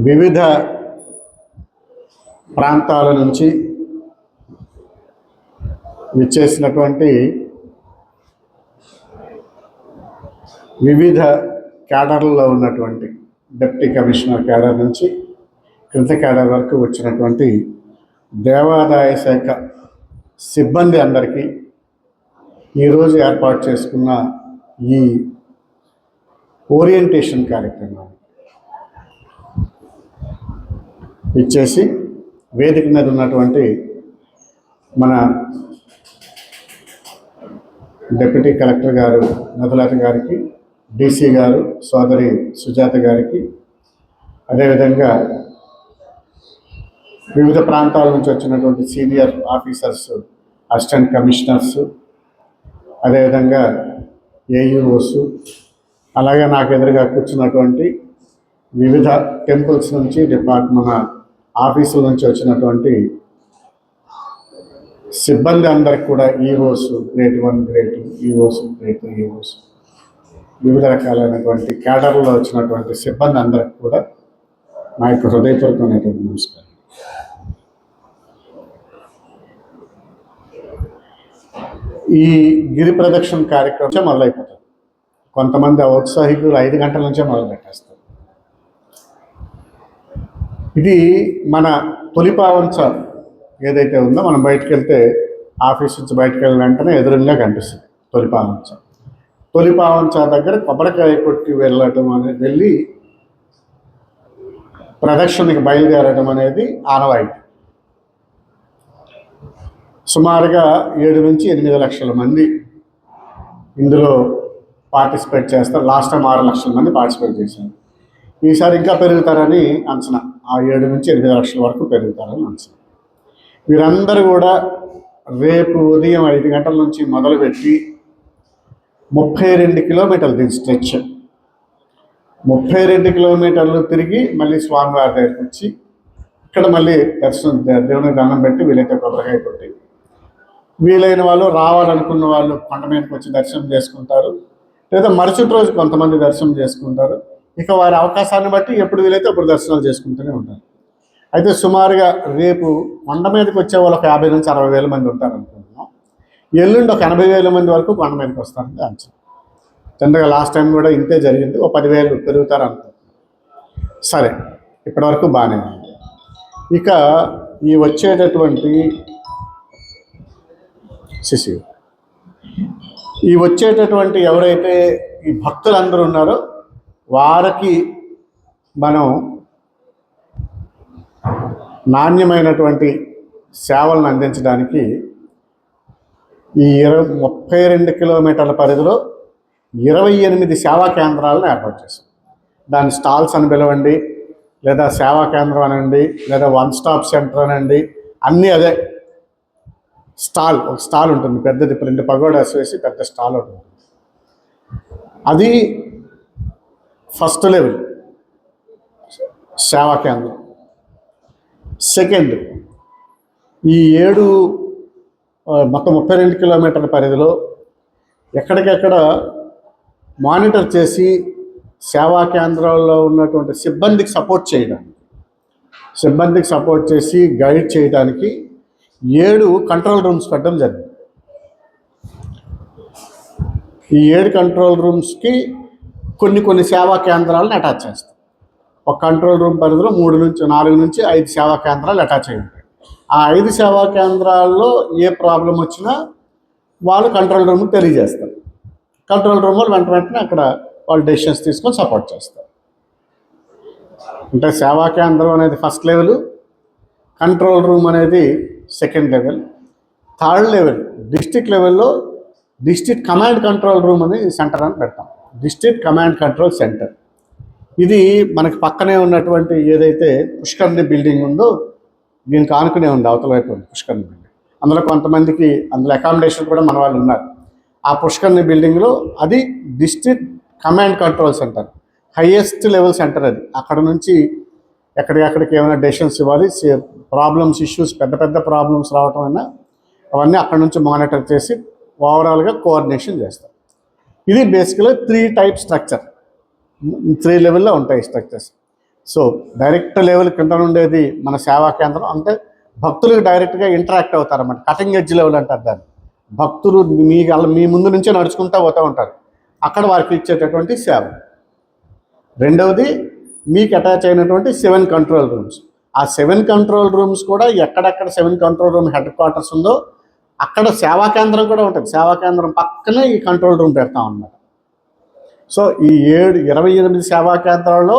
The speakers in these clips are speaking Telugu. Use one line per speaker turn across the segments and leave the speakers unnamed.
వివిధ ప్రాంతాల నుంచి విచ్చేసినటువంటి వివిధ క్యాడర్లలో ఉన్నటువంటి డిప్యూటీ కమిషనర్ క్యాడర్ నుంచి క్రింద క్యాడర్ వరకు వచ్చినటువంటి దేవాదాయ శాఖ సిబ్బంది అందరికీ ఈరోజు ఏర్పాటు చేసుకున్న ఈ ఓరియంటేషన్ కార్యక్రమం ఇచ్చేసి వేదిక మీద ఉన్నటువంటి మన డిప్యూటీ కలెక్టర్ గారు మధులత గారికి, డీసీ గారు సోదరి సుజాత గారికి, అదేవిధంగా వివిధ ప్రాంతాల నుంచి వచ్చినటువంటి సీనియర్ ఆఫీసర్స్, అసిస్టెంట్ కమిషనర్స్, అదేవిధంగా ఏఈఓస్, అలాగే నాకు ఎదురుగా కూర్చున్నటువంటి వివిధ టెంపుల్స్ నుంచి మన ఆఫీసుల నుంచి వచ్చినటువంటి సిబ్బంది అందరికి కూడా EOs, grade 1, grade 2 EOs, grade 3 EOs, వివిధ రకాలైనటువంటి క్యాడర్లో వచ్చినటువంటి సిబ్బంది అందరికి కూడా నా యొక్క హృదయపూర్వకమైనటువంటి నమస్కారం. ఈ గిరి ప్రదక్షిణ కార్యక్రమం మొదలైపోతుంది. కొంతమంది ఔత్సాహికులు 5 గంటల నుంచే మొదలు పెట్టేస్తారు. ఇది మన తొలిపావంచ ఏదైతే ఉందో, మనం బయటకు వెళ్తే ఆఫీస్ నుంచి బయటకు వెళ్ళిన వెంటనే ఎదురుగా కనిపిస్తుంది తొలిపావంచ. తొలిపావంచ దగ్గర కొబ్బరికాయ కొట్టి వెళ్ళి ప్రదక్షిణకి బయలుదేరడం అనేది ఆనవాయితీ. సుమారుగా 7 నుంచి 8 లక్షల మంది ఇందులో పార్టిసిపేట్ చేస్తారు. లాస్ట్ టైం 6 లక్షల మంది పార్టిసిపేట్ చేశారు. ఈసారి ఇంకా పెరుగుతారని అంచనా. ఆ 7 నుంచి 8 లక్షల వరకు పెరుగుతారని అంచనా. వీరందరూ కూడా రేపు ఉదయం 5 గంటల నుంచి మొదలుపెట్టి 32 కిలోమీటర్లు దీని స్ట్రెచ్. 32 కిలోమీటర్లు తిరిగి మళ్ళీ స్వామివారి దగ్గరికి వచ్చి ఇక్కడ మళ్ళీ దేవునికి దండం పెట్టి వీలైతే కొబ్బరికాయ కొట్టి, వీలైన వాళ్ళు రావాలనుకున్న వాళ్ళు కొండ మీదకి వచ్చి దర్శనం చేసుకుంటారు, లేదా మరుసటి రోజు కొంతమంది దర్శనం చేసుకుంటారు. ఇక వారి అవకాశాన్ని బట్టి ఎప్పుడు వీలైతే అప్పుడు దర్శనాలు చేసుకుంటూనే ఉంటారు. అయితే సుమారుగా రేపు కొండ మీదకి వచ్చే వాళ్ళు ఒక 50 నుంచి 60 వేల మంది ఉంటారు అనుకుంటున్నాం. ఎల్లుండి ఒక 80,000 మంది వరకు కొండ మీదకి వస్తారని అంచనా. జనరల్గా లాస్ట్ టైం కూడా ఇంతే జరిగింది. ఒక 10,000 పెరుగుతారు అనుకుంటున్నాం. సరే, ఇప్పటివరకు బాగానే ఉంది. ఇక ఈ వచ్చేటటువంటి ఎవరైతే ఈ భక్తులందరూ ఉన్నారో వారికి మనం నాణ్యమైనటువంటి సేవలను అందించడానికి ఈ 32 కిలోమీటర్ల పరిధిలో 28 సేవా కేంద్రాలను ఏర్పాటు చేశాం. దాని స్టాల్స్ అని పిలవండి, లేదా సేవా కేంద్రం అనండి, లేదా 1 స్టాప్ సెంటర్ అనండి, అన్నీ అదే. ఒక స్టాల్ ఉంటుంది పెద్దది, 2 పగోడాస్ వేసి పెద్ద స్టాల్ ఉంటుంది. అది ఫస్ట్ లెవెల్ సేవా కేంద్రం. సెకండ్, ఈ 7 మొత్తం 32 కిలోమీటర్ల పరిధిలో ఎక్కడికెక్కడ మానిటర్ చేసి సేవా కేంద్రాల్లో ఉన్నటువంటి సిబ్బందికి సపోర్ట్ చేసి గైడ్ చేయడానికి 7 కంట్రోల్ రూమ్స్ పెట్టడం జరిగింది. ఈ 7 కంట్రోల్ రూమ్స్కి కొన్ని సేవా కేంద్రాలను అటాచ్ చేస్తాం. ఒక కంట్రోల్ రూమ్ పరిధిలో 4 నుంచి 5 సేవా కేంద్రాలు అటాచ్ అయి ఉంటాయి. ఆ 5 సేవా కేంద్రాల్లో ఏ ప్రాబ్లం వచ్చినా వాళ్ళు కంట్రోల్ రూమ్కి తెలియజేస్తారు. కంట్రోల్ రూమ్ వాళ్ళు వెంటనే అక్కడ వాళ్ళు డెసిషన్స్ తీసుకొని సపోర్ట్ చేస్తారు. అంటే సేవా కేంద్రం అనేది ఫస్ట్ లెవెల్, కంట్రోల్ రూమ్ అనేది second level. Third level district లెవెల్లో డిస్ట్రిక్ట్ కమాండ్ కంట్రోల్ రూమ్ అని సెంటర్ అని పెడతాం. District command control centre. ఇది మనకి పక్కనే ఉన్నటువంటి ఏదైతే పుష్కర్ణి బిల్డింగ్ ఉందో దీనికి ఆనుకునే ఉంది, అవతల వైపు ఉంది పుష్కర్ణి బిల్డింగ్. అందులో కొంతమందికి అందులో అకామిడేషన్ కూడా మన వాళ్ళు ఉన్నారు. ఆ పుష్కర్ణి బిల్డింగ్లో అది district command control centre, highest level centre అది. అక్కడ నుంచి ఎక్కడికి ఏమైనా డెసిషన్స్ ఇవ్వాలి, ప్రాబ్లమ్స్, ఇష్యూస్, పెద్ద ప్రాబ్లమ్స్ రావటం అయినా అవన్నీ అక్కడ నుంచి మానిటర్ చేసి ఓవరాల్గా కోఆర్డినేషన్ చేస్తారు. ఇది బేసికల్గా 3 టైప్ స్ట్రక్చర్. 3 లెవెల్లో ఉంటాయి స్ట్రక్చర్స్. సో డైరెక్ట్ లెవెల్ కింద ఉండేది మన సేవా కేంద్రం. అంటే భక్తులకు డైరెక్ట్గా ఇంటరాక్ట్ అవుతారన్నమాట. కటింగ్ ఎడ్జ్ లెవెల్ అంటారు దాన్ని. భక్తులు మీ ముందు నుంచే నడుచుకుంటూ పోతూ ఉంటారు. అక్కడ వారికి ఇచ్చేటటువంటి సేవ. రెండవది మీకు అటాచ్ అయినటువంటి 7 కంట్రోల్ రూమ్స్. ఆ 7 కంట్రోల్ రూమ్స్ కూడా ఎక్కడెక్కడ 7 కంట్రోల్ రూమ్ హెడ్ క్వార్టర్స్ ఉందో అక్కడ సేవా కేంద్రం కూడా ఉంటుంది. సేవా కేంద్రం పక్కనే ఈ కంట్రోల్ రూమ్ పెడతాం అన్నమాట. సో ఈ 28 సేవా కేంద్రాల్లో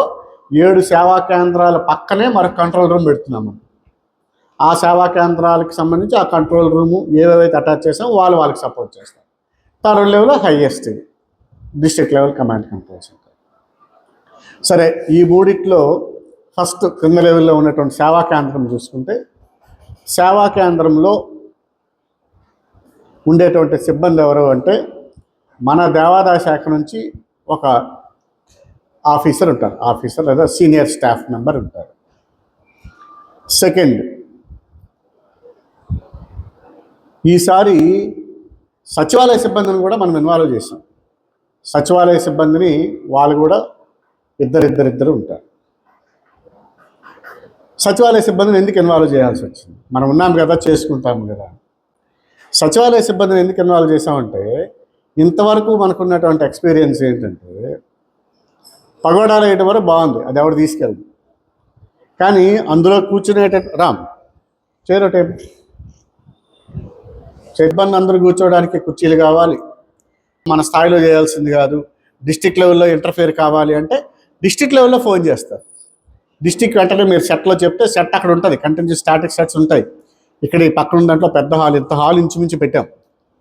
7 సేవా కేంద్రాల పక్కనే మరొక కంట్రోల్ రూమ్ పెడుతున్నాము. ఆ సేవా కేంద్రాలకు సంబంధించి ఆ కంట్రోల్ రూము ఏవేవైతే అటాచ్ చేసామో వాళ్ళకి సపోర్ట్ చేస్తాం. Third level highest district level command control centre. సరే, ఈ మూడిట్లో ఫస్ట్ కింద లెవెల్లో ఉన్నటువంటి సేవా కేంద్రం చూసుకుంటే, సేవా కేంద్రంలో ఉండేటువంటి సిబ్బంది ఎవరు అంటే మన దేవాదాయ శాఖ నుంచి ఒక ఆఫీసర్ ఉంటారు. ఆఫీసర్ లేదా సీనియర్ స్టాఫ్ మెంబర్ ఉంటారు. సెకండ్, ఈసారి సచివాలయ సిబ్బందిని కూడా మనం ఇన్వాల్వ్ చేసాం. సచివాలయ సిబ్బందిని వాళ్ళు కూడా ఇద్దరు ఉంటారు. సచివాలయ సిబ్బందిని ఎందుకు ఇన్వాల్వ్ చేయాల్సి వచ్చింది? మనం ఉన్నాం కదా, చేసుకుంటాము కదా. సచివాలయ సిబ్బందిని ఎందుకు ఇన్వాల్వ్ చేసామంటే, ఇంతవరకు మనకున్నటువంటి ఎక్స్పీరియన్స్ ఏంటంటే, పగోడాలు వేయడం వరకు బాగుంది, అది ఎవరు తీసుకెళ్ళదు. కానీ అందులో రామ్ చేరో టేబుల్ సిబ్బంది అందరూ కూర్చోవడానికి కుర్చీలు కావాలి. మన స్థాయిలో చేయాల్సింది కాదు. డిస్ట్రిక్ట్ లెవెల్లో ఇంటర్ఫేర్ కావాలి అంటే డిస్ట్రిక్ట్ లెవెల్లో ఫోన్ చేస్తారు. డిస్ట్రిక్ట్ వెంటనే మీరు సెట్లో చెప్తే సెట్ అక్కడ ఉంటుంది. కంటిన్యూస్ స్టాటిక్ సెట్స్ ఉంటాయి. ఇక్కడ ఈ పక్కన దాంట్లో పెద్ద హాల్, ఇంత హాల్ ఇంచుమించు పెట్టాం.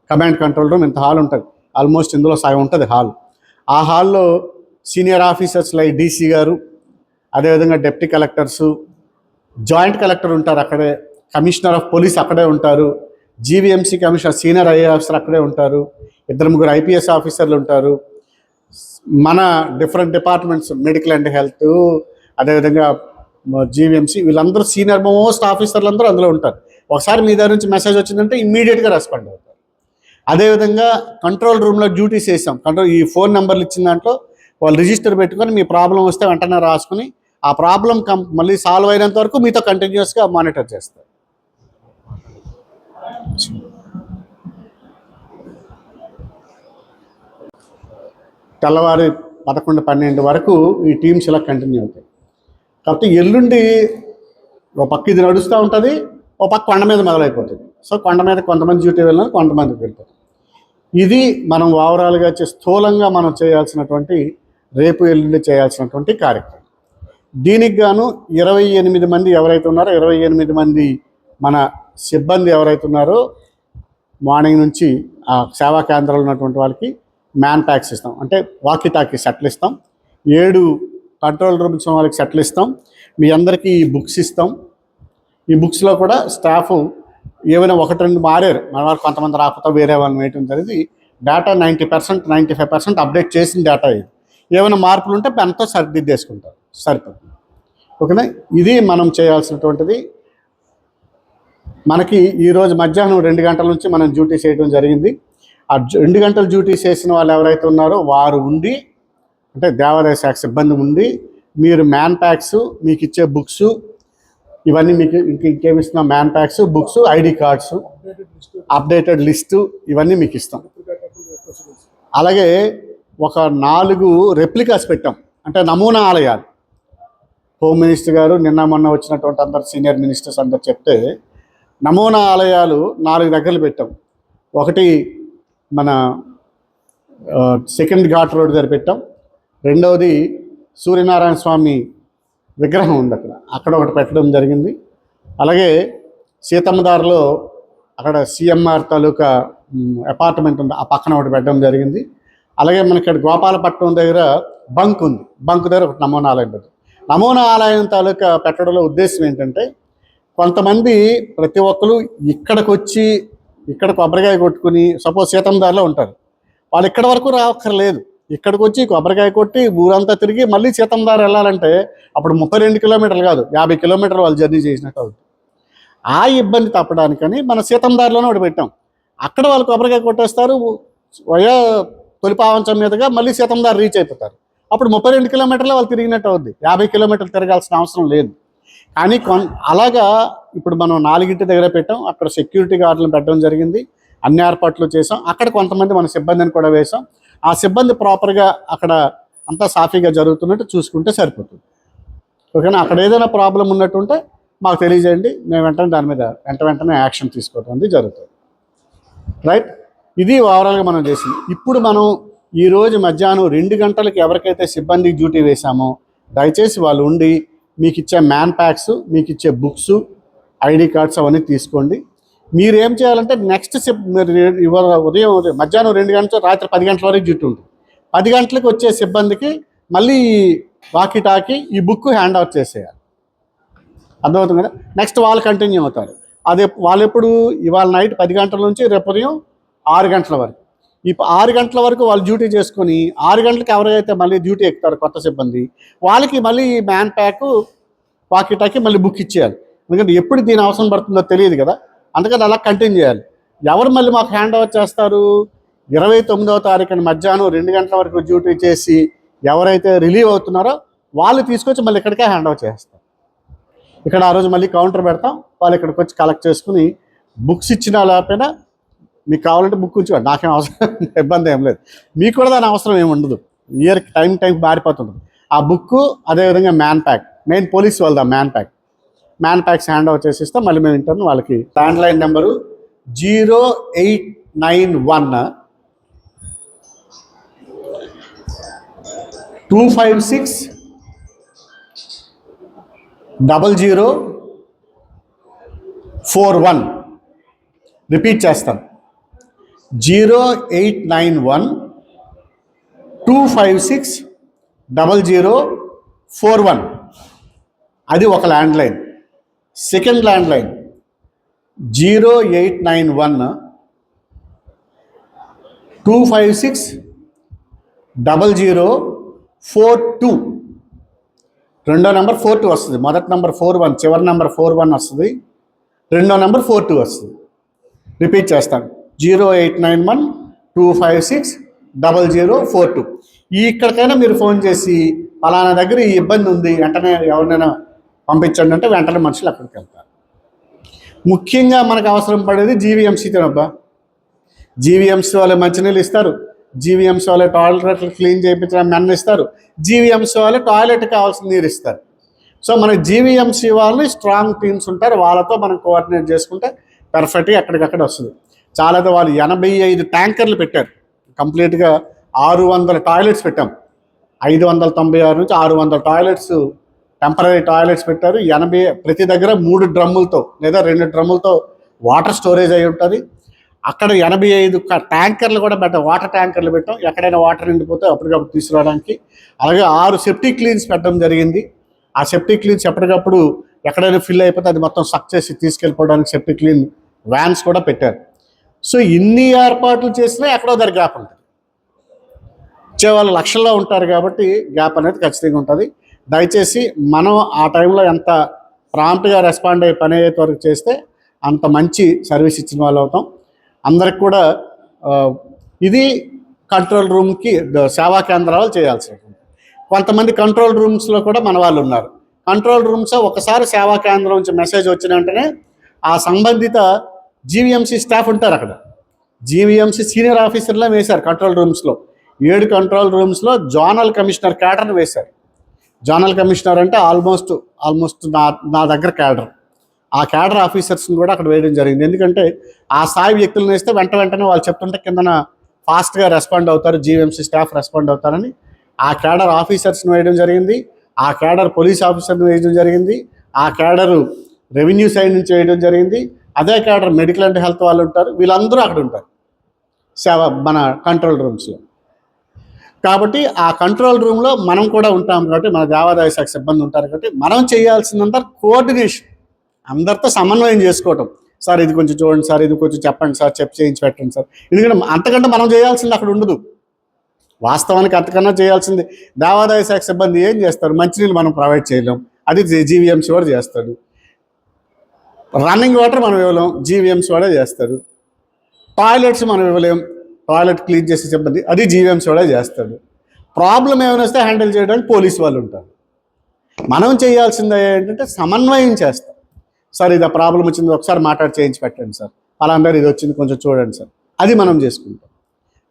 కమాండ్ కంట్రోల్ రూమ్ ఇంత హాల్ ఉంటుంది. ఆల్మోస్ట్ ఇందులో సగం ఉంటుంది హాల్. ఆ హాల్లో సీనియర్ ఆఫీసర్స్ లైక్ డీసీ గారు, అదేవిధంగా డిప్యూటీ కలెక్టర్సు, జాయింట్ కలెక్టర్ ఉంటారు అక్కడే, కమిషనర్ ఆఫ్ పోలీస్ అక్కడే ఉంటారు, GVMC commissioner senior IA officer అక్కడే ఉంటారు, 2-3 ఐపీఎస్ ఆఫీసర్లు ఉంటారు, మన different departments medical and health, అదేవిధంగా జీవీఎంసీ, వీళ్ళందరూ సీనియర్ మోస్ట్ ఆఫీసర్లు అందరూ అందులో ఉంటారు. ఒకసారి మీ దగ్గర నుంచి మెసేజ్ వచ్చిందంటే ఇమ్మీడియట్గా రెస్పాండ్ అవుతారు. అదేవిధంగా కంట్రోల్ రూమ్లో డ్యూటీస్ వేసాం. ఈ ఫోన్ నెంబర్లు ఇచ్చిన దాంట్లో వాళ్ళు రిజిస్టర్ పెట్టుకొని మీ ప్రాబ్లం వస్తే వెంటనే రాసుకుని ఆ ప్రాబ్లం మళ్ళీ సాల్వ్ అయినంత వరకు మీతో కంటిన్యూస్గా మానిటర్ చేస్తారు. తెల్లవారి 11-12 వరకు ఈ టీమ్స్ ఇలా కంటిన్యూ అవుతాయి. కాబట్టి ఎల్లుండి ఓ పక్క ఇది నడుస్తూ ఉంటుంది, ఓ పక్క కొండ మీద మొదలైపోతుంది. సో కొండ మీద కొంతమంది డ్యూటీ వెళ్ళినా కొంతమందికి వెళ్తారు. ఇది మనం ఓవరాల్గా స్థూలంగా మనం చేయాల్సినటువంటి, రేపు ఎల్లుండి చేయాల్సినటువంటి కార్యక్రమం. దీనికి గాను 28 మంది ఎవరైతే ఉన్నారో, 28 మంది మన సిబ్బంది ఎవరైతే ఉన్నారో, మార్నింగ్ నుంచి ఆ సేవా కేంద్రాలు ఉన్నటువంటి వాళ్ళకి మ్యాన్ ప్యాక్స్ ఇస్తాం. అంటే వాకీ టాకీ సెట్లు ఇస్తాం. 7 కంట్రోల్ రూమ్స్ వాళ్ళకి సెట్లు ఇస్తాం. మీ అందరికీ ఈ బుక్స్ ఇస్తాం. ఈ బుక్స్లో కూడా స్టాఫ్ ఏమైనా 1-2 మారారు, మన వాళ్ళు కొంతమంది రాకపోతే వేరే వాళ్ళని వేయటం జరిగింది. డేటా 90%, 95% అప్డేట్ చేసిన డేటా ఇది. ఏమైనా మార్పులు ఉంటే పెన్తో సరిదిద్దేసుకుంటారు, సరిపోతుంది. ఓకేనా? ఇది మనం చేయాల్సినటువంటిది. మనకి ఈరోజు మధ్యాహ్నం 2 గంటల నుంచి మనం డ్యూటీ చేయడం జరిగింది. ఆ 2 గంటల డ్యూటీ చేసిన వాళ్ళు ఎవరైతే ఉన్నారో వారు ఉండి, అంటే దేవాదాయ శాఖ సిబ్బంది ఉండి, మీరు మ్యాన్ ప్యాక్స్, మీకు ఇచ్చే బుక్స్, ఇవన్నీ మీకు ఇంకేమి ఇస్తున్నాం, man packs, books, ID cards, updated list, ఇవన్నీ మీకు ఇస్తాం. అలాగే ఒక 4 రెప్లికాస్ పెట్టాం, అంటే నమూనా ఆలయాలు. హోమ్ మినిస్టర్ గారు నిన్న మొన్న వచ్చినటువంటి అందరు సీనియర్ మినిస్టర్స్ అందరు చెప్తే నమూనా ఆలయాలు 4 దగ్గరలు పెట్టాం. ఒకటి మన సెకండ్ ఘాట్ రోడ్ దగ్గర పెట్టాం. రెండవది సూర్యనారాయణ స్వామి విగ్రహం ఉంది అక్కడ ఒకటి పెట్టడం జరిగింది. అలాగే సీతమ్మదారిలో అక్కడ సిఎంఆర్ తాలూకా అపార్ట్మెంట్ ఉంది, ఆ పక్కన ఒకటి పెట్టడం జరిగింది. అలాగే మనకి ఇక్కడ గోపాలపట్నం దగ్గర బంక్ ఉంది, బంక్ దగ్గర ఒకటి నమూనా ఆలయం పెట్టాం. నమూనా ఆలయం తాలూకా పెట్టడంలో ఉద్దేశం ఏంటంటే, కొంతమంది ప్రతి ఒక్కరు ఇక్కడికి వచ్చి ఇక్కడ కొబ్బరికాయ కొట్టుకుని, సపోజ్ సీతమ్మదారిలో ఉంటారు, వాళ్ళు ఇక్కడ వరకు రావక్కర్లేదు. ఇక్కడికి వచ్చి కొబ్బరికాయ కొట్టి ఊరంతా తిరిగి మళ్ళీ సీతమ్మదారి వెళ్ళాలంటే అప్పుడు 32 కిలోమీటర్లు కాదు, 50 కిలోమీటర్లు వాళ్ళు జర్నీ చేసినట్టు అవుతుంది. ఆ ఇబ్బంది తప్పడానికని మన సీతమ్మదారిలోనే ఒకటి పెట్టాం. అక్కడ వాళ్ళు కొబ్బరికాయ కొట్టేస్తారు, వయా తొలిపావంచం మీదుగా మళ్ళీ సీతమ్మదారి రీచ్ అయిపోతారు. అప్పుడు 32 కిలోమీటర్లు వాళ్ళు తిరిగినట్టు అవుద్ది, 50 కిలోమీటర్లు తిరగాల్సిన అవసరం లేదు. కానీ అలాగా ఇప్పుడు మనం 4 దగ్గర పెట్టాం, అక్కడ సెక్యూరిటీ గార్డులను పెట్టడం జరిగింది, అన్ని ఏర్పాట్లు చేసాం. అక్కడ కొంతమంది మన సిబ్బందిని కూడా వేసాం. ఆ సిబ్బంది ప్రాపర్గా అక్కడ అంతా సాఫీగా జరుగుతున్నట్టు చూసుకుంటే సరిపోతుంది. ఓకేనా? అక్కడ ఏదైనా ప్రాబ్లం ఉన్నట్టుంటే మాకు తెలియజేయండి, మేము వెంటనే దాని మీద వెంటనే యాక్షన్ తీసుకోవడం అనేది జరుగుతుంది. రైట్? ఇది ఓవరాల్గా మనం చేసింది. ఇప్పుడు మనం ఈరోజు మధ్యాహ్నం 2 గంటలకు ఎవరికైతే సిబ్బందికి డ్యూటీ వేసామో దయచేసి వాళ్ళు ఉండి మీకు ఇచ్చే మ్యాన్ ప్యాక్స్, మీకు ఇచ్చే బుక్స్, ఐడి కార్డ్స్ అవన్నీ తీసుకోండి. మీరు ఏం చేయాలంటే నెక్స్ట్ ఉదయం మధ్యాహ్నం 2 గంటల రాత్రి 10 గంటల వరకు డ్యూటీ ఉంటుంది. 10 గంటలకు వచ్చే సిబ్బందికి మళ్ళీ వాకీ టాకీ ఈ బుక్ హ్యాండ్ ఓవర్ చేసేయాలి. అర్థమవుతుంది కదా? నెక్స్ట్ వాళ్ళు కంటిన్యూ అవుతారు. అదే వాళ్ళు ఎప్పుడు ఇవాళ నైట్ 10 గంటల నుంచి రేపు ఉదయం 6 గంటల వరకు, ఈ 6 గంటల వరకు వాళ్ళు డ్యూటీ చేసుకొని 6 గంటలకు ఎవరైతే మళ్ళీ డ్యూటీ ఎక్కుతారు కొత్త సిబ్బంది, వాళ్ళకి మళ్ళీ మ్యాన్ ప్యాక్, వాకీ టాకీ మళ్ళీ బుక్ ఇచ్చేయాలి. ఎందుకంటే ఎప్పుడు దీని అవసరం పడుతుందో తెలియదు కదా, అందుకని అలా కంటిన్యూ చేయాలి. ఎవరు మళ్ళీ మాకు హ్యాండ్ ఓవర్ చేస్తారు? 29వ తారీఖున మధ్యాహ్నం 2 గంటల వరకు డ్యూటీ చేసి ఎవరైతే రిలీవ్ అవుతున్నారో వాళ్ళు తీసుకొచ్చి మళ్ళీ ఇక్కడికే హ్యాండ్ ఓవర్ చేస్తారు. ఇక్కడ ఆ రోజు మళ్ళీ కౌంటర్ పెడతాం, వాళ్ళు ఇక్కడికి వచ్చి కలెక్ట్ చేసుకుని బుక్స్ ఇచ్చినా లేకపోయినా మీకు కావాలంటే బుక్ ఉంచుకోండి, నాకేం అవసరం, ఇబ్బంది ఏం లేదు. మీకు కూడా దాని అవసరం ఏమి ఉండదు, ఇయర్కి టైం మారిపోతుంటుంది. ఆ బుక్ అదేవిధంగా మ్యాన్ ప్యాక్, మెయిన్ పోలీస్ వాళ్ళదా మ్యాన్ ప్యాక్స్ హ్యాండ్ ఓవర్ చేసిస్తాం. మళ్ళీ మేము ఇంటర్ను వాళ్ళకి ల్యాండ్ లైన్ నెంబరు 0891 256 0041. రిపీట్ చేస్తాను, 0891 256 0041. అది ఒక land line. Second land line 0891 256 0042. రెండో నెంబర్ 42 వస్తుంది, మొదటి నెంబర్ 41, చివరి నెంబర్ 41 వస్తుంది, రెండో నెంబర్ 42 వస్తుంది. రిపీట్ చేస్తాను, 0891 256 0042. ఇక్కడికైనా మీరు ఫోన్ చేసి పలానా దగ్గర ఈ ఇబ్బంది ఉంది, వెంటనే ఎవరినైనా పంపించండి అంటే వెంటనే మనుషులు అక్కడికి వెళ్తారు. ముఖ్యంగా మనకు అవసరం పడేది జీవీఎంసీ తినబ్బా. జీవీఎంసీ వాళ్ళే మంచినీళ్ళు ఇస్తారు, జీవీఎంసీ వాళ్ళే టాయిలెట్లు క్లీన్ చేయించడం మెన్ ఇస్తారు, జీవీఎంసీ వాళ్ళే టాయిలెట్ కావాల్సిన నీరు ఇస్తారు. సో మన జీవీఎంసీ వాళ్ళని స్ట్రాంగ్ టీమ్స్ ఉంటారు, వాళ్ళతో మనం కోఆర్డినేట్ చేసుకుంటే పర్ఫెక్ట్గా ఎక్కడికక్కడ వస్తుంది. చాలా వాళ్ళు 85 ట్యాంకర్లు పెట్టారు, కంప్లీట్గా 600 టాయిలెట్స్ పెట్టాం. 596 నుంచి 600 టాయిలెట్స్, టెంపరీ టాయిలెట్స్ పెట్టారు. 80 ప్రతి దగ్గర 3 డ్రమ్ములతో లేదా 2 డ్రమ్ములతో వాటర్ స్టోరేజ్ అయి ఉంటుంది. అక్కడ 85 ట్యాంకర్లు కూడా పెట్టాం, వాటర్ ట్యాంకర్లు పెట్టాం, ఎక్కడైనా వాటర్ నిండిపోతే అప్పటికప్పుడు తీసుకురావడానికి. అలాగే 6 సెప్టిక్ క్లీన్స్ పెట్టడం జరిగింది. ఆ సెప్టిక్ క్లీన్స్ ఎప్పటికప్పుడు ఎక్కడైనా ఫిల్ అయిపోతే అది మొత్తం సక్ చేసి తీసుకెళ్ళిపోవడానికి సెప్టిక్ క్లీన్ వ్యాన్స్ కూడా పెట్టారు. సో ఇన్ని ఏర్పాట్లు చేసినా ఎక్కడో దగ్గర గ్యాప్ ఉంటుంది. వచ్చేవాళ్ళు లక్షల్లో ఉంటారు కాబట్టి గ్యాప్ అనేది ఖచ్చితంగా ఉంటుంది. దయచేసి మనం ఆ టైంలో ఎంత ప్రాంప్ట్గా రెస్పాండ్ అయ్యి పని అయ్యేంత వరకు చేస్తే అంత మంచి సర్వీస్ ఇచ్చిన వాళ్ళు అవుతాం. అందరికి కూడా ఇది కంట్రోల్ రూమ్కి సేవా కేంద్రాలు చేయాల్సింది. కొంతమంది కంట్రోల్ రూమ్స్లో కూడా మన వాళ్ళు ఉన్నారు. కంట్రోల్ రూమ్స్ ఒకసారి సేవా కేంద్రం నుంచి మెసేజ్ వచ్చిన వెంటనే ఆ సంబంధిత జీవీఎంసీ స్టాఫ్ ఉంటారు అక్కడ. జీవీఎంసీ సీనియర్ ఆఫీసర్లే వేశారు కంట్రోల్ రూమ్స్లో. 7 కంట్రోల్ రూమ్స్లో జోనల్ కమిషనర్ క్యాడర్ని వేశారు. జోనల్ కమిషనర్ అంటే ఆల్మోస్ట్ నా దగ్గర క్యాడర్. ఆ క్యాడర్ ఆఫీసర్స్ని కూడా అక్కడ వేయడం జరిగింది. ఎందుకంటే ఆ స్థాయి వ్యక్తులను వేస్తే వెంటనే వాళ్ళు చెప్తుంటే కిందన ఫాస్ట్గా రెస్పాండ్ అవుతారు, జీవీఎంసీ స్టాఫ్ రెస్పాండ్ అవుతారని ఆ క్యాడర్ ఆఫీసర్స్ని వేయడం జరిగింది. ఆ క్యాడర్ పోలీస్ ఆఫీసర్ని వేయడం జరిగింది. ఆ క్యాడరు రెవెన్యూ సైడ్ నుంచి వేయడం జరిగింది. అదే క్యాడర్ మెడికల్ అండ్ హెల్త్ వాళ్ళు ఉంటారు. వీళ్ళందరూ అక్కడ ఉంటారు మన కంట్రోల్ రూమ్స్లో. కాబట్టి ఆ కంట్రోల్ రూమ్లో మనం కూడా ఉంటాం కాబట్టి, మన దేవాదాయ శాఖ సిబ్బంది ఉంటారు కాబట్టి మనం చేయాల్సిందంతా కోఆర్డినేషన్, అందరితో సమన్వయం చేసుకోవటం. సార్ ఇది కొంచెం చూడండి సార్, ఇది కొంచెం చెప్పండి సార్, చేయించి పెట్టండి సార్. ఎందుకంటే అంతకంటే మనం చేయాల్సింది అక్కడ ఉండదు. వాస్తవానికి అంతకన్నా చేయాల్సింది దేవాదాయ శాఖ సిబ్బంది ఏం చేస్తారు? మంచినీళ్ళు మనం ప్రొవైడ్ చేయలేం, అది జీవీఎంసీ వాడు చేస్తాడు. రన్నింగ్ వాటర్ మనం ఇవ్వలేం, జీవీఎంసీ వాడే చేస్తాడు. టాయిలెట్స్ మనం ఇవ్వలేం, టాయిలెట్ క్లీన్ చేసే సిబ్బంది అది జీవీఎంసీ వాడే చేస్తాడు. ప్రాబ్లం ఏమైనా వస్తే హ్యాండిల్ చేయడానికి పోలీస్ వాళ్ళు ఉంటారు. మనం చేయాల్సింది ఏంటంటే సమన్వయం చేస్తాం. సార్ ఇది ప్రాబ్లం వచ్చింది, ఒకసారి మాట్లాడి చేయించి పెట్టండి సార్, వాళ్ళందరూ ఇది వచ్చింది కొంచెం చూడండి సార్, అది మనం చేసుకుంటాం.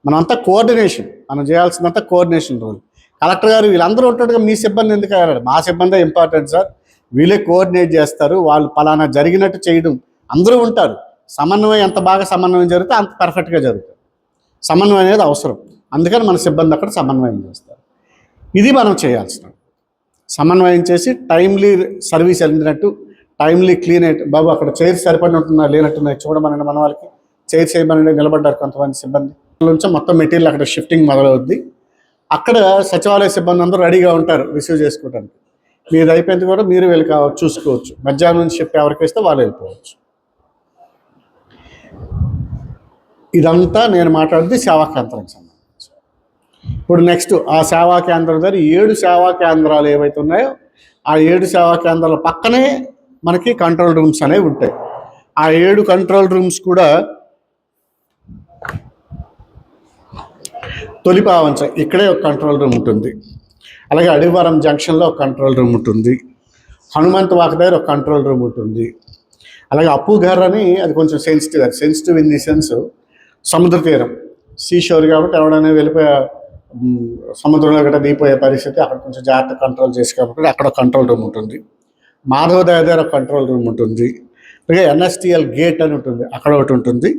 మనంతా కోఆర్డినేషన్, మనం చేయాల్సిందంతా కోఆర్డినేషన్ రోల్. కలెక్టర్ గారు వీళ్ళందరూ ఉంటాడు, మీ సిబ్బంది ఎందుకు అయ్యారు? మా సిబ్బంది ఇంపార్టెంట్ సార్, వీళ్ళే కోఆర్డినేట్ చేస్తారు, వాళ్ళు పలానా జరిగినట్టు చేయడం. అందరూ ఉంటారు. సమన్వయం ఎంత బాగా సమన్వయం జరిగితే అంత పర్ఫెక్ట్గా జరుగుతుంది. సమన్వయం అనేది అవసరం, అందుకని మన సిబ్బంది అక్కడ సమన్వయం చేస్తారు. ఇది మనం చేయాల్సిన సమన్వయం చేసి టైమ్లీ సర్వీస్ అందినట్టు, టైమ్లీ క్లీన్ అయ్యి, బాబు అక్కడ చైర్స్ సరిపడి ఉంటున్నా లేనట్టున్నాయి చూడమనండి, మన వాళ్ళకి చైర్స్ చేయమనండి, నిలబడ్డారు కొంతమంది సిబ్బంది నుంచి మొత్తం మెటీరియల్ అక్కడ షిఫ్టింగ్ మొదలవుద్ది. అక్కడ సచివాలయ సిబ్బంది అందరూ రెడీగా ఉంటారు రిసీవ్ చేసుకోవడానికి. మీది అయిపోయింది కూడా మీరు వెళ్ళి చూసుకోవచ్చు. మధ్యాహ్నం నుంచి షిఫ్ట్ ఎవరికి ఇస్తే వాళ్ళు వెళ్ళిపోవచ్చు. ఇదంతా నేను మాట్లాడింది సేవా కేంద్రానికి సంబంధించి. ఇప్పుడు నెక్స్ట్ ఆ సేవా కేంద్రం దగ్గర 7 సేవా కేంద్రాలు ఏవైతే ఉన్నాయో ఆ 7 సేవా కేంద్రాల పక్కనే మనకి కంట్రోల్ రూమ్స్ అనేవి ఉంటాయి. ఆ 7 కంట్రోల్ రూమ్స్ కూడా తొలిపావంచ ఇక్కడే ఒక కంట్రోల్ రూమ్ ఉంటుంది, అలాగే అడివారం జంక్షన్లో ఒక కంట్రోల్ రూమ్ ఉంటుంది, హనుమంత్ వాక్ దగ్గర ఒక కంట్రోల్ రూమ్ ఉంటుంది, అలాగే అప్పుఘర్ అని అది కొంచెం సెన్సిటివ్ ఇన్ ది సెన్స్ సముద్ర తీరం, సీషోర్ కాబట్టి ఎవడైనా వెళ్ళిపోయే సముద్రంలో గట్రా దిగిపోయే పరిస్థితి, అక్కడ కొంచెం జాగ్రత్త కంట్రోల్ చేసి కాబట్టి అక్కడ కంట్రోల్ రూమ్ ఉంటుంది. మాధవదాయ దగ్గర ఒక కంట్రోల్ రూమ్ ఉంటుంది, అలాగే ఎన్ఎస్టిఎల్ గేట్ అని ఉంటుంది, అక్కడ ఒకటి ఉంటుంది.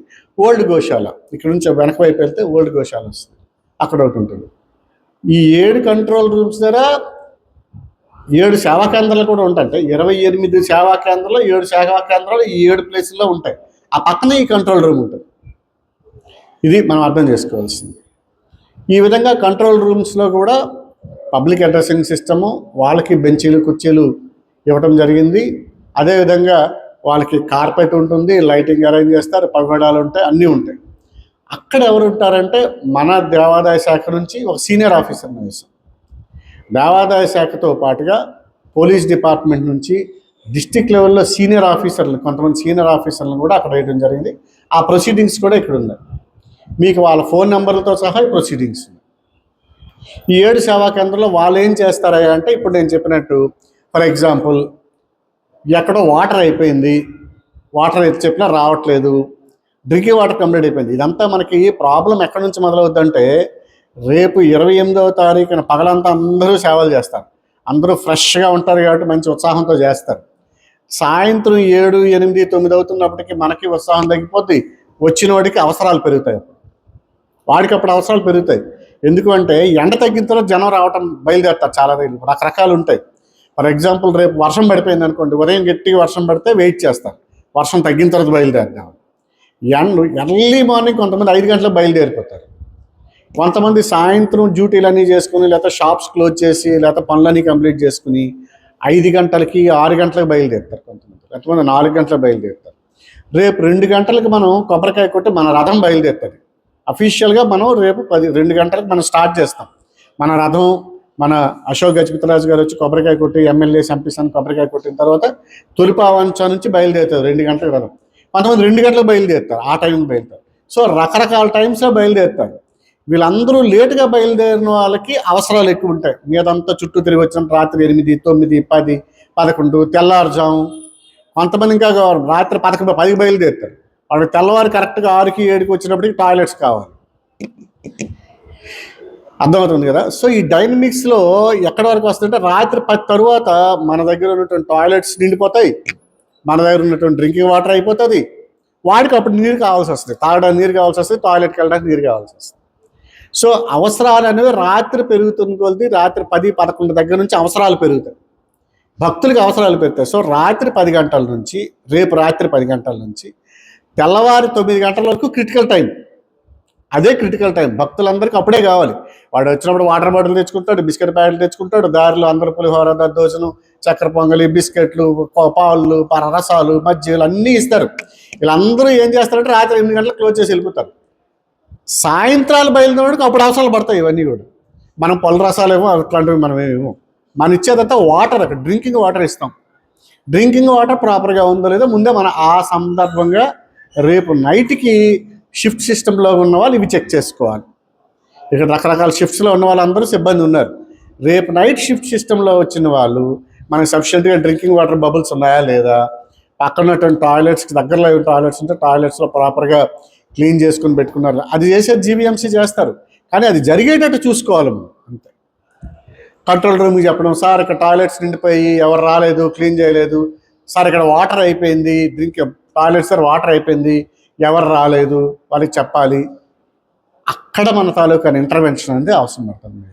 ఓల్డ్ గోశాల ఇక్కడ నుంచి వెనక వైపు వెళ్తే ఓల్డ్ గోశాల వస్తుంది, అక్కడ ఒకటి ఉంటుంది. ఈ 7 కంట్రోల్ రూమ్స్ దగ్గర 7 సేవా కేంద్రాలు కూడా ఉంటాయి. 28 సేవా కేంద్రాలు, 7 సేవా కేంద్రాలు ఈ 7 ప్లేసుల్లో ఉంటాయి. ఆ పక్కనే ఈ కంట్రోల్ రూమ్ ఉంటుంది. ఇది మనం అర్థం చేసుకోవాల్సింది. ఈ విధంగా కంట్రోల్ రూమ్స్లో కూడా పబ్లిక్ అడ్రసింగ్ సిస్టము, వాళ్ళకి బెంచీలు కుర్చీలు ఇవ్వటం జరిగింది. అదేవిధంగా వాళ్ళకి కార్పెట్ ఉంటుంది, లైటింగ్ అరేంజ్ చేస్తారు, పగడాలు ఉంటాయి, అన్నీ ఉంటాయి. అక్కడ ఎవరు ఉంటారంటే మన దేవాదాయ శాఖ నుంచి ఒక సీనియర్ ఆఫీసర్ని వేసాం. దేవాదాయ శాఖతో పాటుగా పోలీస్ డిపార్ట్మెంట్ నుంచి డిస్ట్రిక్ట్ లెవెల్లో సీనియర్ ఆఫీసర్లు, కొంతమంది సీనియర్ ఆఫీసర్లను కూడా అక్కడ వేయడం జరిగింది. ఆ ప్రొసీడింగ్స్ కూడా ఇక్కడ ఉన్నాయి. మీకు వాళ్ళ ఫోన్ నెంబర్లతో సహా ఈ ప్రొసీడింగ్స్. ఈ 7 సేవా కేంద్రంలో వాళ్ళు ఏం చేస్తారా అంటే, ఇప్పుడు నేను చెప్పినట్టు ఫర్ ఎగ్జాంపుల్ ఎక్కడో వాటర్ అయిపోయింది, వాటర్ అయితే చెప్పినా రావట్లేదు, డ్రింకింగ్ వాటర్ కంప్లీట్ అయిపోయింది. ఇదంతా మనకి ప్రాబ్లం ఎక్కడి నుంచి మొదలవుద్దంటే, రేపు 28వ తారీఖున పగలంతా అందరూ సేవలు చేస్తారు, అందరూ ఫ్రెష్గా ఉంటారు కాబట్టి మంచి ఉత్సాహంతో చేస్తారు. సాయంత్రం 7, 8, 9 అవుతున్నప్పటికీ మనకి ఉత్సాహం తగ్గిపోద్ది, వచ్చిన వాడికి అవసరాలు పెరుగుతాయి, వాడికి అప్పుడు అవసరాలు పెరుగుతాయి. ఎందుకంటే ఎండ తగ్గిన తర్వాత జనం రావటం బయలుదేరుతారు. చాలా దగ్గర రకరకాలు ఉంటాయి. ఫర్ ఎగ్జాంపుల్ రేపు వర్షం పడిపోయింది అనుకోండి, ఉదయం గట్టిగా వర్షం పడితే వెయిట్ చేస్తారు, వర్షం తగ్గిన తర్వాత బయలుదేరుతాం. ఎర్లీ మార్నింగ్ కొంతమంది 5 గంటలకు బయలుదేరిపోతారు, కొంతమంది సాయంత్రం డ్యూటీలన్నీ చేసుకుని, లేకపోతే షాప్స్ క్లోజ్ చేసి, లేకపోతే పనులన్నీ కంప్లీట్ చేసుకుని 5 గంటలకి 6 గంటలకు బయలుదేరుతారు, కొంతమంది 4 గంటలకు బయలుదేరుతారు. రేపు 2 గంటలకు మనం కొబ్బరికాయ కొట్టి మన రథం బయలుదేరుతుంది. అఫీషియల్గా మనం రేపు 2 గంటలకు మనం స్టార్ట్ చేస్తాం మన రథం. మన అశోక్ గజపతిరాజు గారు వచ్చి కొబ్బరికాయ కొట్టి, ఎమ్మెల్యే ఎంపీసన్ కొబ్బరికాయ కొట్టిన తర్వాత తొలిపావంచ నుంచి బయలుదేరుతారు 2 గంటలకు రథం. కొంతమంది 2 గంటలకు బయలుదేరుతారు, ఆ టైంకి బయలుదేరుతారు. సో రకరకాల టైమ్స్లో బయలుదేరుతారు. వీళ్ళందరూ లేటుగా బయలుదేరిన వాళ్ళకి అవసరాలు ఎక్కువ ఉంటాయి. మీదంతా చుట్టూ తిరిగి వచ్చిన రాత్రి 8, 9, 10, 11 తెల్లారుజాము. కొంతమంది ఇంకా రాత్రి 11, 10కి బయలుదేరుతారు. వాళ్ళకి తెల్లవారు కరెక్ట్గా 6కి 7కి వచ్చినప్పటికి టాయిలెట్స్ కావాలి. అర్థమవుతుంది కదా. సో ఈ డైనమిక్స్లో ఎక్కడి వరకు వస్తుందంటే, రాత్రి 10 తర్వాత మన దగ్గర ఉన్నటువంటి టాయిలెట్స్ నిండిపోతాయి, మన దగ్గర ఉన్నటువంటి డ్రింకింగ్ వాటర్ అయిపోతుంది, వాడికి అప్పుడు నీరు కావాల్సి వస్తుంది, తాగడానికి నీరు కావాల్సి వస్తుంది, టాయిలెట్కి వెళ్ళడానికి నీరు కావాల్సి వస్తుంది. సో అవసరాలు అనేవి రాత్రి పెరుగుతున్న కొద్ది రాత్రి 10, 11 దగ్గర నుంచి అవసరాలు పెరుగుతాయి, భక్తులకి అవసరాలు పెరుగుతాయి. సో రాత్రి 10 గంటల నుంచి, రేపు రాత్రి 10 గంటల నుంచి తెల్లవారి 9 గంటల వరకు క్రిటికల్ టైం. అదే క్రిటికల్ టైం, భక్తులందరికీ అప్పుడే కావాలి. వాడు వచ్చినప్పుడు వాటర్ బాటిల్ తెచ్చుకుంటాడు, బిస్కెట్ ప్యాకెట్లు తెచ్చుకుంటాడు, దారిలో అందరూ పులిహోర, దద్దోజనం, చక్కెర పొంగలి, బిస్కెట్లు, పాలు, రసాలు, మజ్జిగలు అన్నీ ఇస్తారు. వీళ్ళందరూ ఏం చేస్తారంటే రాత్రి 8 గంటలకు క్లోజ్ చేసి వెళ్ళిపోతారు. సాయంత్రాలు బయలుదేరడానికి అప్పుడు అవసరాలు పడతాయి. ఇవన్నీ కూడా మనం పళ్ళు రసాలు ఏమో అట్లాంటివి మనం ఏమేమో, మనం ఇచ్చేదంతా వాటర్, అక్కడ డ్రింకింగ్ వాటర్ ఇస్తాం. డ్రింకింగ్ వాటర్ ప్రాపర్గా ఉందో లేదో ముందే మనం ఆ సందర్భంగా రేపు నైట్కి షిఫ్ట్ సిస్టంలో ఉన్న వాళ్ళు ఇవి చెక్ చేసుకోవాలి. ఇక్కడ రకరకాల షిఫ్ట్స్లో ఉన్న వాళ్ళందరూ సిబ్బంది ఉన్నారు. రేపు నైట్ షిఫ్ట్ సిస్టంలో వచ్చిన వాళ్ళు మనకి సఫిషియెంట్గా డ్రింకింగ్ వాటర్ బబుల్స్ ఉన్నాయా లేదా, పక్కన ఉన్నటువంటి టాయిలెట్స్కి దగ్గరలో టాయిలెట్స్ ఉంటే టాయిలెట్స్లో ప్రాపర్గా క్లీన్ చేసుకుని పెట్టుకున్నారు. అది చేసేది జీవీఎంసీ చేస్తారు, కానీ అది జరిగేటట్టు చూసుకోవాలి మనం అంతే. కంట్రోల్ రూమ్కి చెప్పడం, సార్ ఇక్కడ టాయిలెట్స్ నిండిపోయి ఎవరు రాలేదు, క్లీన్ చేయలేదు, సార్ ఇక్కడ వాటర్ అయిపోయింది, టాయిలెట్స్ సార్ వాటర్ అయిపోయింది, ఎవరు రాలేదు, వాళ్ళకి చెప్పాలి. అక్కడ మన తాలూకా ఇంటర్వెన్షన్ అనేది అవసరం పడుతుంది.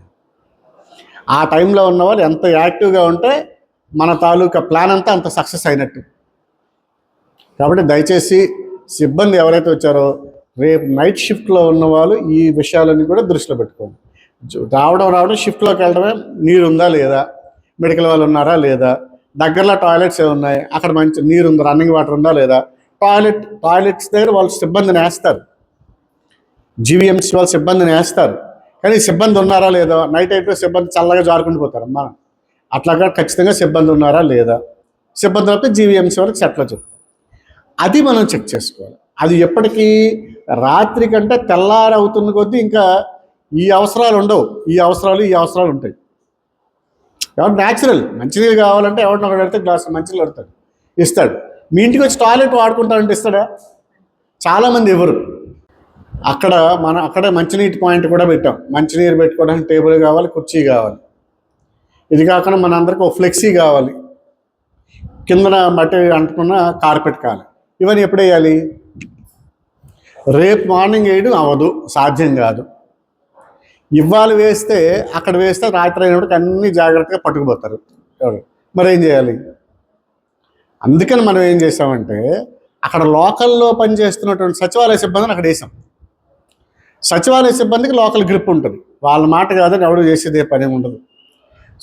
ఆ టైంలో ఉన్నవాళ్ళు ఎంత యాక్టివ్గా ఉంటే మన తాలూకా ప్లాన్ అంతా అంత సక్సెస్ అయినట్టు. కాబట్టి దయచేసి సిబ్బంది ఎవరైతే వచ్చారో రేపు నైట్ షిఫ్ట్లో ఉన్న వాళ్ళు ఈ విషయాలన్నీ కూడా దృష్టిలో పెట్టుకోండి. రావడం షిఫ్ట్లోకి వెళ్ళడమే, నీరు ఉందా లేదా, మెడికల్ వాళ్ళు ఉన్నారా లేదా, దగ్గరలో టాయిలెట్స్ ఏమున్నాయి, అక్కడ మంచి నీరు ఉందా, రన్నింగ్ వాటర్ ఉందా లేదా, టాయిలెట్స్ దగ్గర వాళ్ళు సిబ్బందిని వేస్తారు, జీవీఎంసీ వాళ్ళు సిబ్బందిని వేస్తారు. కానీ సిబ్బంది ఉన్నారా లేదా, నైట్ అయిపోయి సిబ్బంది చల్లగా జారుకుంటూ పోతారు అమ్మా. అట్లాగా ఖచ్చితంగా సిబ్బంది ఉన్నారా లేదా, సిబ్బంది అయితే జీవీఎంసీ వాళ్ళకి సెట్లో చెప్తారు. అది మనం చెక్ చేసుకోవాలి. అది ఎప్పటికీ రాత్రి కంటే తెల్లారి అవుతున్న కొద్దీ ఇంకా ఈ అవసరాలు ఉండవు, ఈ అవసరాలు ఉంటాయి. ఎవరు న్యాచురల్ మంచినీళ్ళు కావాలంటే ఎవరిని ఒకటి పెడితే గ్లాస్ మంచినీళ్ళు పెడతాడు, ఇస్తాడు. మీ ఇంటికి వచ్చి టాయిలెట్ వాడుకుంటానంటే ఇస్తాడా? చాలామంది ఎవరు. అక్కడే మంచినీటి పాయింట్ కూడా పెట్టాం. మంచినీరు పెట్టుకోవడానికి టేబుల్ కావాలి, కుర్చీ కావాలి. ఇది కాకుండా మనందరికీ ఒక ఫ్లెక్సీ కావాలి, కిందన మట్టి అంటుకున్న కార్పెట్ కావాలి. ఇవన్నీ ఎప్పుడు వేయాలి? రేపు మార్నింగ్ వేయడం అవ్వదు, సాధ్యం కాదు. ఇవాళ వేస్తే అక్కడ వేస్తే రాత్రి అయినప్పటికీ అన్నీ జాగ్రత్తగా పట్టుకుపోతారు ఎవరు. మరి ఏం చేయాలి? అందుకని మనం ఏం చేసామంటే అక్కడ లోకల్లో పనిచేస్తున్నటువంటి సచివాలయ సిబ్బందిని అక్కడ వేసాం. సచివాలయ సిబ్బందికి లోకల్ గ్రిప్ ఉంటుంది, వాళ్ళ మాట కాదని ఎవడు చేసేదే పని ఉండదు.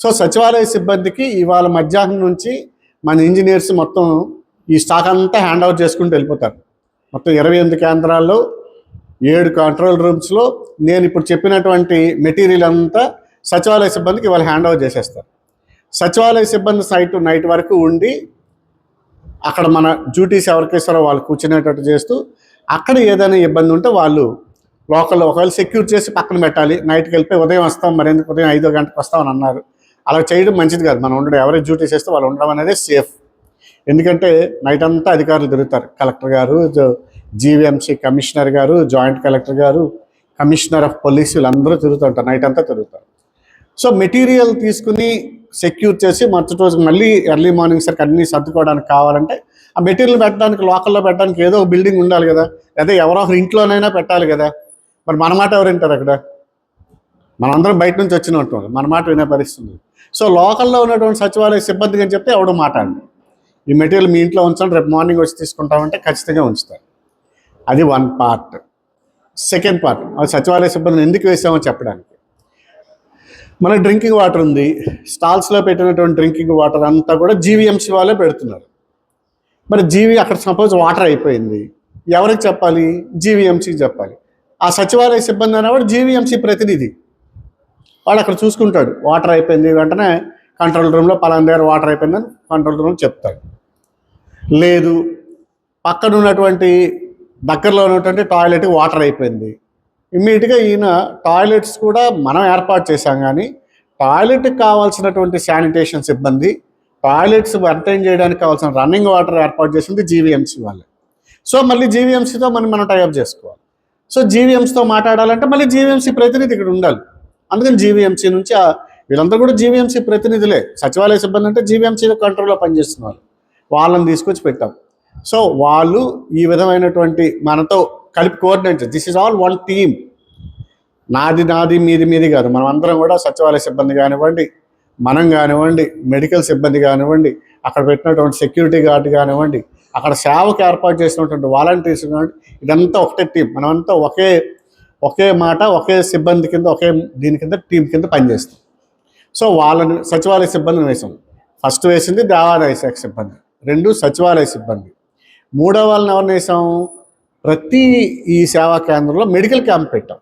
సో సచివాలయ సిబ్బందికి ఇవాళ మధ్యాహ్నం నుంచి మన ఇంజనీర్స్ మొత్తం ఈ స్టాక్ అంతా హ్యాండ్ ఓవర్ చేసుకుంటూ వెళ్ళిపోతారు. మొత్తం 28 కేంద్రాల్లో 7 కంట్రోల్ రూమ్స్లో నేను ఇప్పుడు చెప్పినటువంటి మెటీరియల్ అంతా సచివాలయ సిబ్బందికి ఇవాళ హ్యాండ్ ఓవర్ చేసేస్తారు. సచివాలయ సిబ్బంది నైట్ వరకు ఉండి అక్కడ మన డ్యూటీస్ ఎవరికేస్తారో వాళ్ళు కూర్చునేటట్టు చేస్తూ, అక్కడ ఏదైనా ఇబ్బంది ఉంటే వాళ్ళు లోకల్లో ఒకవేళ సెక్యూర్ చేసి పక్కన పెట్టాలి. నైట్కి వెళ్ళిపోయి ఉదయం వస్తాం, మరి ఎందుకు ఉదయం 5 గంటలకు వస్తామని అన్నారు, అలా చేయడం మంచిది కాదు. మనం ఉండడం ఎవరైతే డ్యూటీస్ చేస్తే వాళ్ళు ఉండడం అనేది సేఫ్. ఎందుకంటే నైట్ అంతా అధికారులు తిరుగుతారు, కలెక్టర్ గారు, జీవీఎంసీ కమిషనర్ గారు, జాయింట్ కలెక్టర్ గారు, కమిషనర్ ఆఫ్ పోలీస్, వీళ్ళందరూ తిరుగుతుంటారు, నైట్ అంతా తిరుగుతారు. సో మెటీరియల్ తీసుకుని సెక్యూర్ చేసి మరుసటి రోజు మళ్ళీ ఎర్లీ మార్నింగ్ సరికి అన్నీ సర్దుకోవడానికి కావాలంటే ఆ మెటీరియల్ పెట్టడానికి లోకల్లో పెట్టడానికి ఏదో ఒక బిల్డింగ్ ఉండాలి కదా, లేదా ఎవరో ఒకరి ఇంట్లోనైనా పెట్టాలి కదా. మరి మన మాట ఎవరు వింటారు? అక్కడ మనందరం బయట నుంచి వచ్చిన ఉంటాం, మన మాట వినే పరిస్థితుంది. సో లోకల్లో ఉన్నటువంటి సచివాలయ సిబ్బందికి అని చెప్తే ఎవడు మాట్లాడండి, ఈ మెటీరియల్ మీ ఇంట్లో ఉంచండి, రేపు మార్నింగ్ వచ్చి తీసుకుంటామంటే ఖచ్చితంగా ఉంచుతారు. అది వన్ పార్ట్. సెకండ్ పార్ట్, అది సచివాలయ సిబ్బందిని ఎందుకు వేసామో చెప్పడానికి. మన డ్రింకింగ్ వాటర్ ఉంది, స్టాల్స్లో పెట్టినటువంటి డ్రింకింగ్ వాటర్ అంతా కూడా జీవీఎంసీ వాళ్ళే పెడుతున్నారు. మరి అక్కడ సపోజ్ వాటర్ అయిపోయింది, ఎవరికి చెప్పాలి? జీవీఎంసీకి చెప్పాలి. ఆ సచివాలయ సిబ్బంది అనేవాడు జీవీఎంసీ ప్రతినిధి, వాడు అక్కడ చూసుకుంటాడు. వాటర్ అయిపోయింది వెంటనే కంట్రోల్ రూమ్లో పలానా దగ్గర వాటర్ అయిపోయిందని కంట్రోల్ రూమ్లో చెప్తాడు. లేదు పక్కన ఉన్నటువంటి దగ్గరలో ఉన్నటువంటి టాయిలెట్కి వాటర్ అయిపోయింది, ఇమ్మీడియట్గా ఈయన టాయిలెట్స్ కూడా మనం ఏర్పాటు చేశాం, కానీ టాయిలెట్కి కావాల్సినటువంటి శానిటేషన్ సిబ్బంది, టాయిలెట్స్ మెయింటైన్ చేయడానికి కావాల్సిన రన్నింగ్ వాటర్ ఏర్పాటు చేసింది జీవీఎంసీ వాళ్ళే. సో మళ్ళీ జీవీఎంసీతో మనం టైఅప్ చేసుకోవాలి. సో జీవీఎంసీతో మాట్లాడాలంటే మళ్ళీ జీవీఎంసీ ప్రతినిధి ఇక్కడ ఉండాలి. అందుకని జీవీఎంసీ నుంచి వీళ్ళందరూ కూడా జీవీఎంసీ ప్రతినిధులే. సచివాలయ సిబ్బంది అంటే జీవీఎంసీ కంట్రోల్లో పనిచేస్తున్నారు, వాళ్ళని తీసుకొచ్చి పెట్టాం. సో వాళ్ళు ఈ విధమైనటువంటి మనతో కలిపి coordinate, this is all one team. నాది మీది కాదు, మనం అందరం కూడా సచివాలయ సిబ్బంది కానివ్వండి, మనం కానివ్వండి, మెడికల్ సిబ్బంది కానివ్వండి, అక్కడ పెట్టినటువంటి సెక్యూరిటీ గార్డ్ కానివ్వండి, అక్కడ సేవకు ఏర్పాటు చేసినటువంటి వాలంటీర్స్ కానివ్వండి, ఇదంతా ఒకటే టీం. మనమంతా ఒకే మాట, ఒకే సిబ్బంది కింద, ఒకే దీని కింద టీం కింద పనిచేస్తాం. సో వాళ్ళని సచివాలయ సిబ్బందిని వేసాం. ఫస్ట్ వేసింది దేవాదాయ శాఖ సిబ్బంది, 2 సచివాలయ సిబ్బంది. 3వ వాళ్ళని ఎవరిని వేసాం? ప్రతి ఈ సేవా కేంద్రంలో మెడికల్ క్యాంప్ పెట్టాం.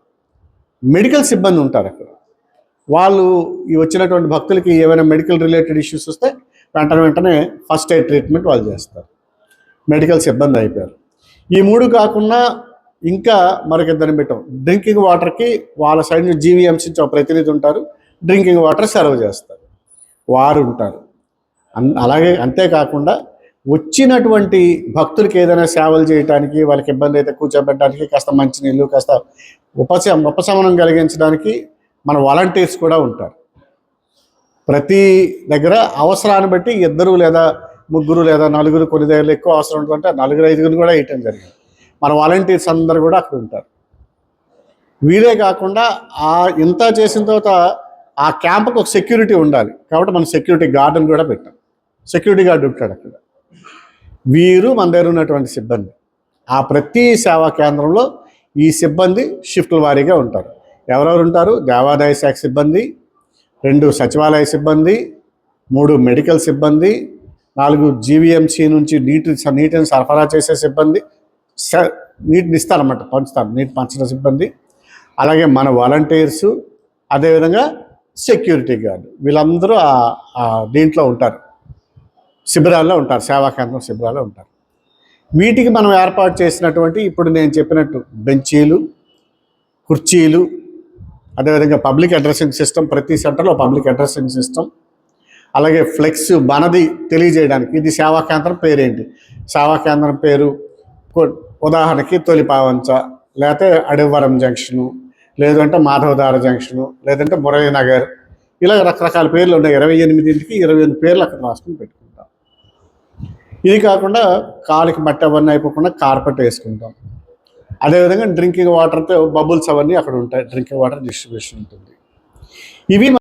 మెడికల్ సిబ్బంది ఉంటారు అక్కడ. వాళ్ళు ఈ వచ్చినటువంటి భక్తులకి ఏమైనా మెడికల్ రిలేటెడ్ ఇష్యూస్ వస్తే వెంటనే ఫస్ట్ ఎయిడ్ ట్రీట్మెంట్ వాళ్ళు చేస్తారు. మెడికల్ సిబ్బంది అయిపోయారు. ఈ 3 కాకుండా ఇంకా మరొకిద్దరిని పెట్టాం. డ్రింకింగ్ వాటర్కి వాళ్ళ సైడ్ నుంచి జీవీఎంసీ నుంచి ఒక ప్రతినిధి ఉంటారు, డ్రింకింగ్ వాటర్ సర్వ్ చేస్తారు, వారు ఉంటారు. అలాగే అంతేకాకుండా వచ్చినటువంటి భక్తులకి ఏదైనా సేవలు చేయడానికి, వాళ్ళకి ఇబ్బంది అయితే కూర్చోబెట్టడానికి, కాస్త మంచినీళ్ళు, కాస్త ఉపశమనం కలిగించడానికి మన వాలంటీర్స్ కూడా ఉంటారు. ప్రతి దగ్గర అవసరాన్ని బట్టి 2 లేదా 3 లేదా 4, కొన్ని దగ్గర ఎక్కువ అవసరం ఉంటుందంటే 4, 5 కూడా వేయటం జరిగింది. మన వాలంటీర్స్ అందరూ కూడా అక్కడ ఉంటారు. వీరే కాకుండా ఇంత చేసిన తర్వాత ఆ క్యాంప్కి ఒక సెక్యూరిటీ ఉండాలి కాబట్టి మనం సెక్యూరిటీ గార్డుని కూడా పెట్టాం. సెక్యూరిటీ గార్డు ఉంటాడు అక్కడ. వీరు మన దగ్గర ఉన్నటువంటి సిబ్బంది. ఆ ప్రతి సేవా కేంద్రంలో ఈ సిబ్బంది షిఫ్ట్ల వారీగా ఉంటారు. ఎవరెవరు ఉంటారు? దేవాదాయ శాఖ సిబ్బంది, 2 సచివాలయ సిబ్బంది, 3 మెడికల్ సిబ్బంది, 4 జీవీఎంసీ నుంచి నీటిని సరఫరా చేసే సిబ్బంది, నీటిని ఇస్తారన్నమాట, పంచుతారు, నీటి పంచిన సిబ్బంది, అలాగే మన వాలంటీర్సు, అదేవిధంగా సెక్యూరిటీ గార్డు. వీళ్ళందరూ దీంట్లో ఉంటారు, శిబిరాల్లో ఉంటారు, సేవా కేంద్రం శిబిరాల్లో ఉంటారు. వీటికి మనం ఏర్పాటు చేసినటువంటి ఇప్పుడు నేను చెప్పినట్టు బెంచీలు, కుర్చీలు, అదేవిధంగా పబ్లిక్ అడ్రసింగ్ సిస్టమ్, ప్రతి సెంటర్లో పబ్లిక్ అడ్రసింగ్ సిస్టమ్, అలాగే ఫ్లెక్స్ మనది తెలియజేయడానికి ఇది సేవా కేంద్రం పేరేంటి, సేవా కేంద్రం పేరు ఉదాహరణకి తొలిపావంచ, లేకపోతే అడవరం జంక్షను, లేదంటే మాధవదార జంక్షను, లేదంటే మురళీనగర్, ఇలా రకరకాల పేర్లు ఉన్నాయి. 28కి 28 పేర్లు అక్కడ రాసుకుని పెట్టుకుంటాం. ఇది కాకుండా కాలికి మట్టి అవన్నీ అయిపోకుండా కార్పెట్ వేసుకుంటాం. అదేవిధంగా డ్రింకింగ్ వాటర్తో బబుల్స్ అవన్నీ అక్కడ ఉంటాయి, డ్రింకింగ్ వాటర్ డిస్ట్రిబ్యూషన్ ఉంటుంది. ఇవి